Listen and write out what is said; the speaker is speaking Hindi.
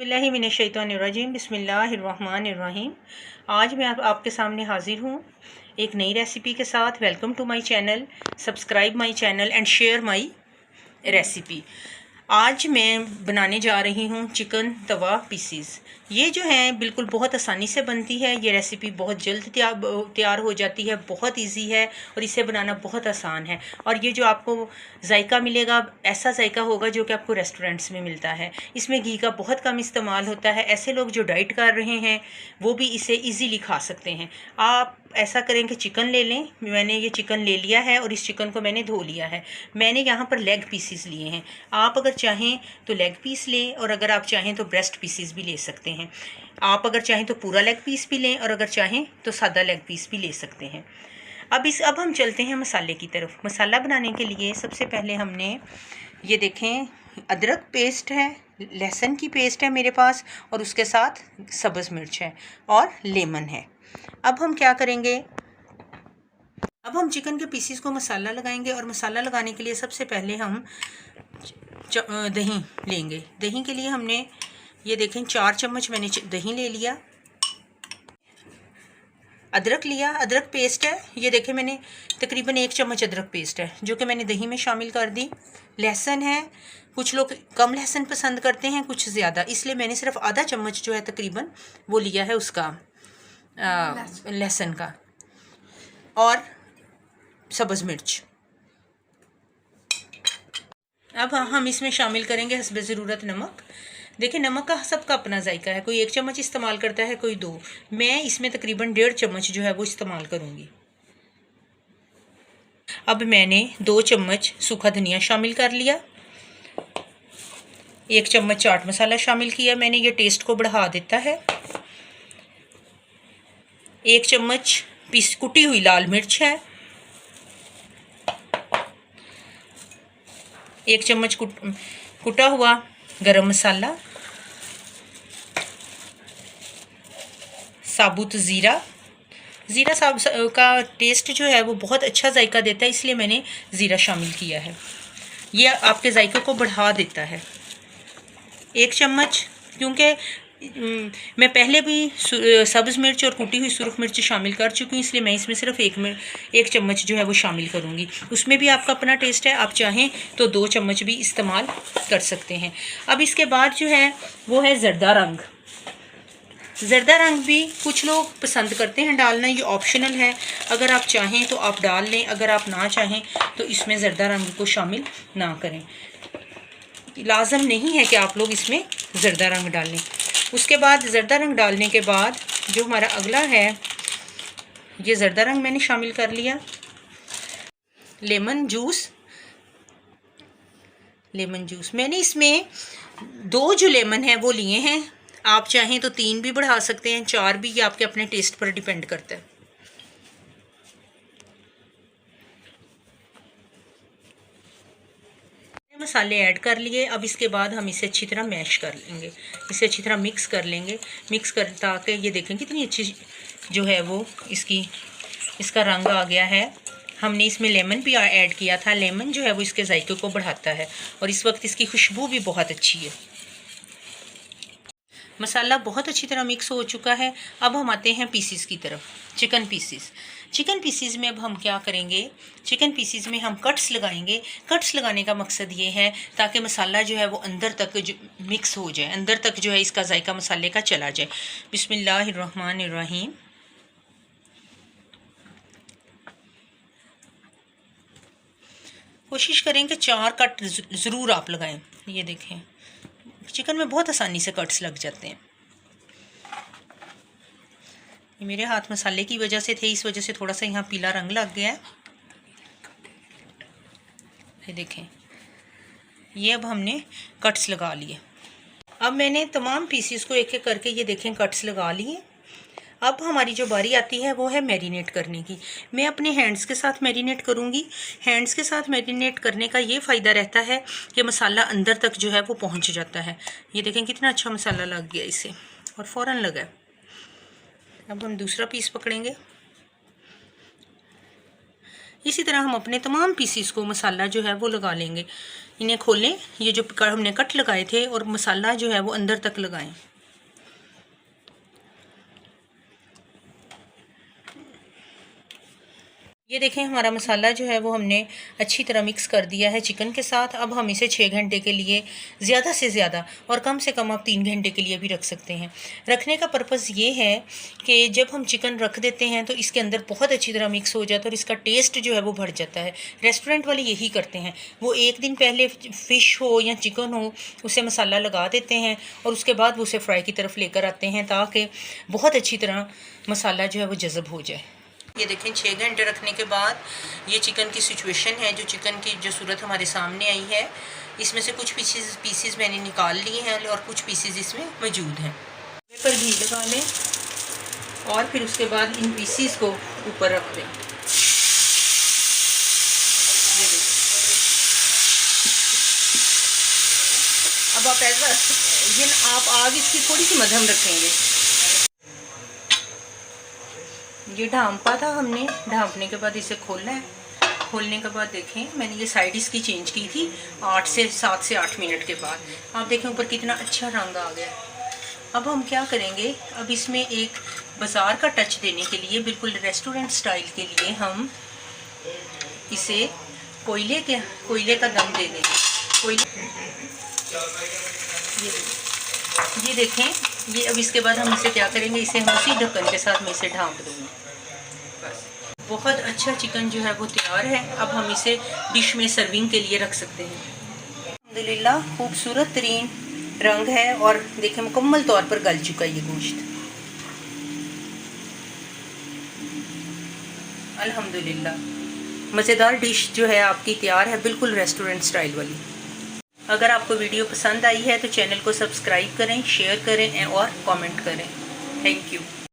बिस्मिल्लाहिमिनश्शैतानिर्रजीम बिस्मिल्लाहिर्रहमानिर्रहीम। आज मैं आपके सामने हाजिर हूँ एक नई रेसिपी के साथ। Welcome to my channel, subscribe my channel and share my recipe. आज मैं बनाने जा रही हूँ चिकन तवा पीसीज। ये जो है बिल्कुल बहुत आसानी से बनती है। ये रेसिपी बहुत जल्द तैयार हो जाती है, बहुत इजी है और इसे बनाना बहुत आसान है। और ये जो आपको जायका मिलेगा, ऐसा जायका होगा जो कि आपको रेस्टोरेंट्स में मिलता है। इसमें घी का बहुत कम इस्तेमाल होता है। ऐसे लोग जो डाइट कर रहे हैं वो भी इसे इजीली खा सकते हैं। आप ऐसा करें कि चिकन ले लें। मैंने ये चिकन ले लिया है और इस चिकन को मैंने धो लिया है। मैंने यहाँ पर लेग पीसीस लिए हैं। आप अगर चाहें तो लेग पीस लें और अगर आप चाहें तो ब्रेस्ट पीसीस भी ले सकते हैं। आप अगर चाहें तो पूरा लेग पीस भी लें और अगर चाहें तो सादा लेग पीस भी ले सकते हैं। अब हम चलते हैं मसाले की तरफ। मसाला बनाने के लिए सबसे पहले हमने ये देखें, अदरक पेस्ट है, लहसुन की पेस्ट है मेरे पास और उसके साथ सब्ज़ मिर्च है और लेमन है। अब हम क्या करेंगे, अब हम चिकन के पीसीस को मसाला लगाएंगे और मसाला लगाने के लिए सबसे पहले हम दही लेंगे। दही के लिए हमने ये देखें 4 चम्मच मैंने दही ले लिया। अदरक लिया, अदरक पेस्ट है, ये देखें मैंने तकरीबन 1 चम्मच अदरक पेस्ट है जो कि मैंने दही में शामिल कर दी। लहसुन है, कुछ लोग कम लहसुन पसंद करते हैं, कुछ ज़्यादा, इसलिए मैंने सिर्फ आधा चम्मच जो है तकरीबन वो लिया है उसका लहसुन का। और सब्ज़ मिर्च। अब हम इसमें शामिल करेंगे हस्बे ज़रूरत नमक। देखिए नमक का सबका अपना जायका है, कोई 1 चम्मच इस्तेमाल करता है, कोई 2। मैं इसमें तकरीबन 1.5 चम्मच जो है वो इस्तेमाल करूँगी। अब मैंने 2 चम्मच सूखा धनिया शामिल कर लिया। 1 चम्मच चाट मसाला शामिल किया मैंने, ये टेस्ट को बढ़ा देता है। 1 चम्मच कुटी हुई लाल मिर्च है। 1 चम्मच कुटा हुआ गरम मसाला, साबुत ज़ीरा। ज़ीरा का टेस्ट जो है वो बहुत अच्छा जायका देता है, इसलिए मैंने ज़ीरा शामिल किया है। ये आपके जायके को बढ़ा देता है। 1 चम्मच, क्योंकि मैं पहले भी सब्ज़ मिर्च और कुटी हुई सुरख मिर्च शामिल कर चुकी हूँ, इसलिए मैं इसमें सिर्फ 1 चम्मच जो है वो शामिल करूँगी। उसमें भी आपका अपना टेस्ट है, आप चाहें तो 2 चम्मच भी इस्तेमाल कर सकते हैं। अब इसके बाद जो है वो है ज़र्दा रंग। ज़र्दा रंग भी कुछ लोग पसंद करते हैं डालना, ये ऑप्शनल है। अगर आप चाहें तो आप डाल लें, अगर आप ना चाहें तो इसमें ज़र्दा रंग को शामिल ना करें। लाजम नहीं है कि आप लोग इसमें ज़र्दा रंग डालें। उसके बाद ज़र्दा रंग डालने के बाद जो हमारा अगला है, ये ज़र्दा रंग मैंने शामिल कर लिया। लेमन जूस मैंने इसमें 2 जो लेमन है वो लिए हैं। आप चाहें तो 3 भी बढ़ा सकते हैं, 4 भी, ये आपके अपने टेस्ट पर डिपेंड करता है। मसाले ऐड कर लिए। अब इसके बाद हम इसे अच्छी तरह मैश कर लेंगे, इसे अच्छी तरह मिक्स कर लेंगे। मिक्स कर ताकि ये देखें कितनी अच्छी जो है वो इसका रंग आ गया है। हमने इसमें लेमन भी ऐड किया था। लेमन जो है वो इसके जायके को बढ़ाता है और इस वक्त इसकी खुशबू भी बहुत अच्छी है। मसाला बहुत अच्छी तरह मिक्स हो चुका है। अब हम आते हैं पीसीस की तरफ, चिकन पीसीस में अब हम क्या करेंगे, चिकन पीसीस में हम कट्स लगाएंगे। कट्स लगाने का मकसद ये है ताकि मसाला जो है वो अंदर तक जो मिक्स हो जाए, अंदर तक जो है इसका जायका मसाले का चला जाए। बिस्मिल्लाहिर्रहमानिर्रहीम। कोशिश करें कि 4 कट ज़रूर आप लगाएं। ये देखें चिकन में बहुत आसानी से कट्स लग जाते हैं। ये मेरे हाथ मसाले की वजह से थे, इस वजह से थोड़ा सा यहाँ पीला रंग लग गया है। ये देखें, ये अब हमने कट्स लगा लिए। अब मैंने तमाम पीसीस को एक एक करके ये देखें कट्स लगा लिए। अब हमारी जो बारी आती है वो है मैरिनेट करने की। मैं अपने हैंड्स के साथ मैरिनेट करूँगी। हैंड्स के साथ मैरिनेट करने का ये फ़ायदा रहता है कि मसाला अंदर तक जो है वो पहुँच जाता है। ये देखें कितना अच्छा मसाला लग गया इसे, और फ़ौरन लगा। अब हम दूसरा पीस पकड़ेंगे। इसी तरह हम अपने तमाम पीसीस को मसाला जो है वो लगा लेंगे। इन्हें खोलें, ये जो हमने कट लगाए थे, और मसाला जो है वो अंदर तक लगाएं। ये देखें, हमारा मसाला जो है वो हमने अच्छी तरह मिक्स कर दिया है चिकन के साथ। अब हम इसे 6 घंटे के लिए, ज़्यादा से ज़्यादा और कम से कम आप 3 घंटे के लिए भी रख सकते हैं। रखने का पर्पज़ ये है कि जब हम चिकन रख देते हैं तो इसके अंदर बहुत अच्छी तरह मिक्स हो जाता है और इसका टेस्ट जो है वो बढ़ जाता है। रेस्टोरेंट वाले यही करते हैं, वो एक दिन पहले फ़िश हो या चिकन हो उसे मसाला लगा देते हैं और उसके बाद वो उसे फ्राई की तरफ लेकर आते हैं ताकि बहुत अच्छी तरह मसाला जो है वो जज़ब हो जाए। ये देखें, 6 घंटे रखने के बाद ये चिकन की सिचुएशन है, जो चिकन की जो सूरत हमारे सामने आई है। इसमें से कुछ पीसेस मैंने निकाल लिए हैं और कुछ पीसेस इसमें मौजूद हैं। पर घी लगा लें और फिर उसके बाद इन पीसेस को ऊपर रख दें। अब आप आप आग इसकी थोड़ी सी मध्यम रखेंगे। ये ढांपा था हमने, ढांपने के बाद इसे खोलना है। खोलने के बाद देखें, मैंने ये साइड इसकी चेंज की थी 7 से 8 मिनट के बाद। आप देखें ऊपर कितना अच्छा रंग आ गया। अब हम क्या करेंगे, अब इसमें एक बाज़ार का टच देने के लिए, बिल्कुल रेस्टोरेंट स्टाइल के लिए, हम इसे कोयले का दम दे देंगे। ये देखें, ये अब इसके बाद हम इसे क्या करेंगे, इसे हम उसी ढक्कन के साथ मैं इसे ढाँप दूँगी। बस, बहुत अच्छा चिकन जो है वो तैयार है। अब हम इसे डिश में सर्विंग के लिए रख सकते हैं। अल्हम्दुलिल्लाह खूबसूरत तरीन रंग है और देखें मुकम्मल तौर पर गल चुका है ये गोश्त। अल्हम्दुलिल्लाह मज़ेदार डिश जो है आपकी तैयार है, बिल्कुल रेस्टोरेंट स्टाइल वाली। अगर आपको वीडियो पसंद आई है तो चैनल को सब्सक्राइब करें, शेयर करें और कमेंट करें। Thank you.